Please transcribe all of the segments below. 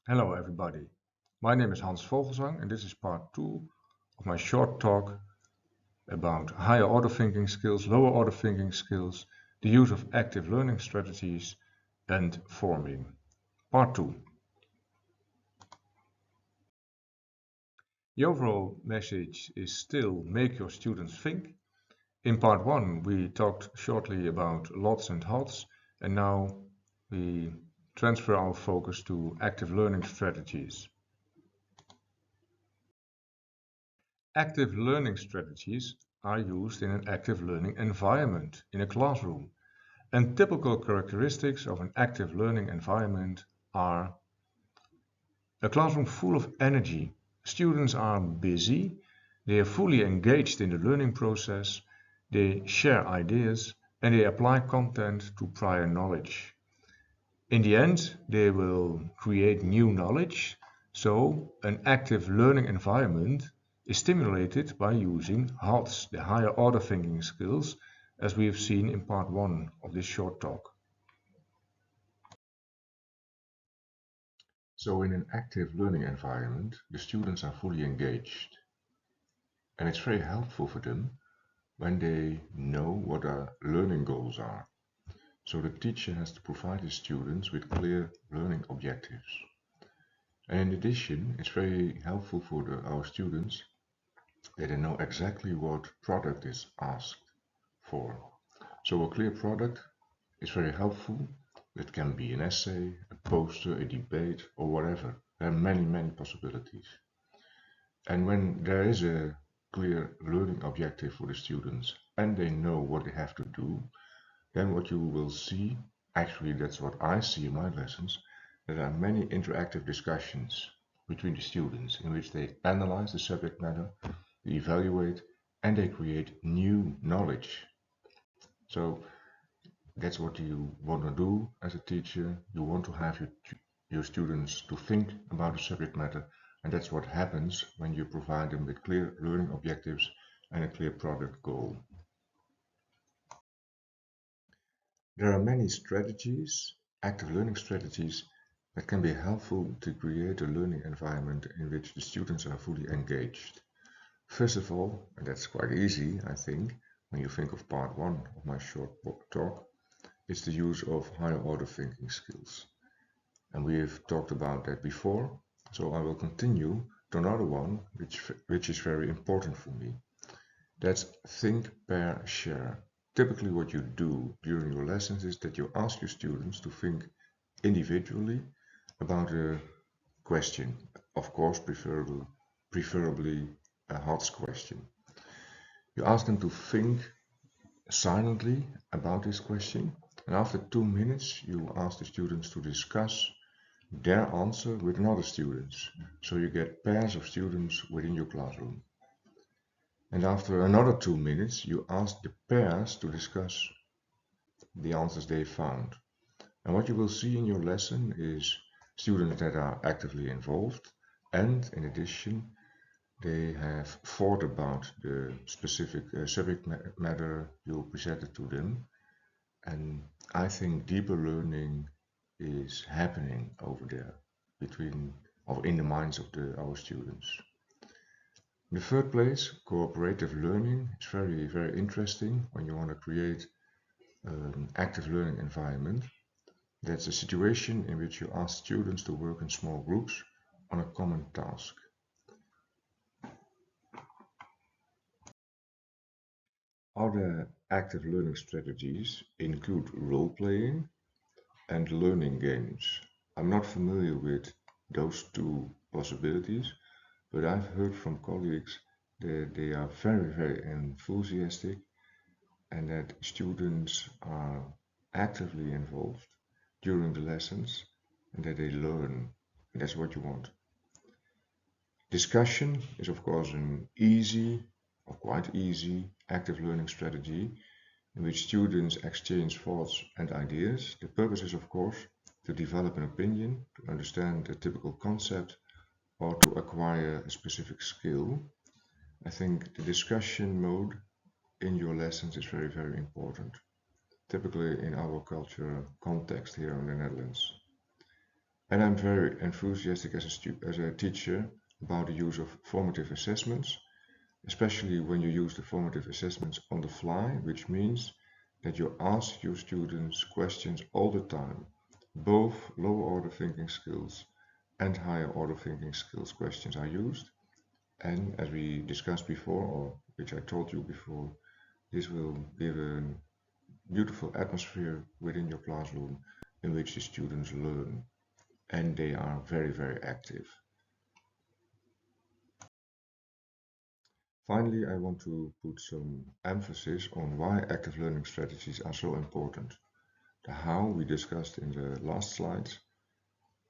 Hello everybody, my name is Hans Vogelsang and this is part 2 of my short talk about higher order thinking skills, lower order thinking skills, the use of active learning strategies and forming. Part 2. The overall message is still make your students think. In part 1 we talked shortly about lots and HOTS and now we transfer our focus to active learning strategies. Active learning strategies are used in an active learning environment in a classroom, and typical characteristics of an active learning environment are a classroom full of energy. Students are busy, they are fully engaged in the learning process, they share ideas, and they apply content to prior knowledge. In the end, they will create new knowledge, so an active learning environment is stimulated by using HOTS, the higher order thinking skills, as we have seen in part 1 of this short talk. So in an active learning environment, the students are fully engaged. And it's very helpful for them when they know what our learning goals are. So the teacher has to provide the students with clear learning objectives. And in addition, it's very helpful for our students that they know exactly what product is asked for. So a clear product is very helpful. It can be an essay, a poster, a debate, or whatever. There are many possibilities. And when there is a clear learning objective for the students and they know what they have to do, then what you will see, actually that's what I see in my lessons, there are many interactive discussions between the students in which they analyze the subject matter, they evaluate, and they create new knowledge. So that's what you want to do as a teacher. You want to have your students to think about the subject matter, and that's what happens when you provide them with clear learning objectives and a clear product goal. There are many strategies, active learning strategies, that can be helpful to create a learning environment in which the students are fully engaged. First of all, and that's quite easy, I think, when you think of part 1 of my short talk, it's the use of higher order thinking skills. And we have talked about that before, so I will continue to another one which is very important for me. That's think, pair, share. Typically what you do during your lessons is that you ask your students to think individually about a question. Of course, preferably a HOTS question. You ask them to think silently about this question, and after 2 minutes you ask the students to discuss their answer with another students. So you get pairs of students within your classroom. And after another 2 minutes, you ask the pairs to discuss the answers they found. And what you will see in your lesson is students that are actively involved, and in addition, they have thought about the specific subject matter you presented to them. And I think deeper learning is happening over there between or in the minds of our students. In the third place, cooperative learning is very interesting when you want to create an active learning environment. That's a situation in which you ask students to work in small groups on a common task. Other active learning strategies include role-playing and learning games. I'm not familiar with those two possibilities, but I've heard from colleagues that they are very enthusiastic and that students are actively involved during the lessons and that they learn. And that's what you want. Discussion is of course an easy or quite easy active learning strategy in which students exchange thoughts and ideas. The purpose is of course to develop an opinion, to understand a typical concept, or to acquire a specific skill. I think the discussion mode in your lessons is very important, typically in our culture context here in the Netherlands. And I'm very enthusiastic as a teacher about the use of formative assessments, especially when you use the formative assessments on the fly, which means that you ask your students questions all the time. Both lower order thinking skills and higher order thinking skills questions are used. And as we discussed before, or which I told you before, this will give a beautiful atmosphere within your classroom in which the students learn, and they are very, very active. Finally, I want to put some emphasis on why active learning strategies are so important. The how we discussed in the last slides.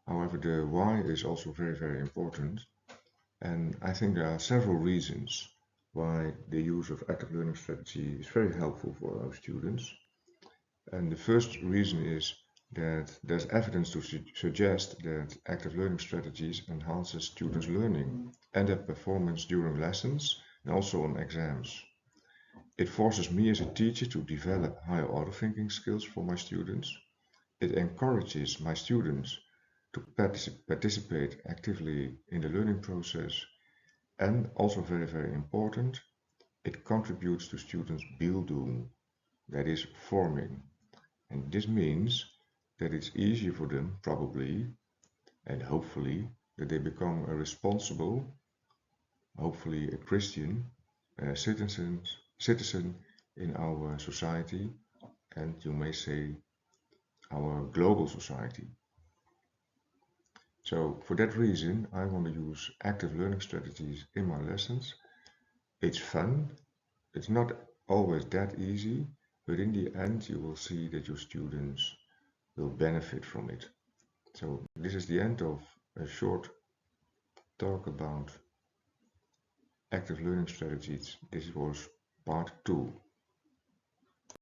However, the why is also very, very important. And I think there are several reasons why the use of active learning strategy is very helpful for our students. And the first reason is that there's evidence to suggest that active learning strategies enhances students' learning and their performance during lessons and also on exams. It forces me as a teacher to develop higher order thinking skills for my students. It encourages my students to participate actively in the learning process, and also very, very important, it contributes to students' Bildung, that is forming. And this means that it's easier for them, probably, and hopefully, that they become a responsible, hopefully a Christian citizen in our society, and you may say our global society. So for that reason, I want to use active learning strategies in my lessons. It's fun. It's not always that easy, but in the end, you will see that your students will benefit from it. So this is the end of a short talk about active learning strategies. This was part 2.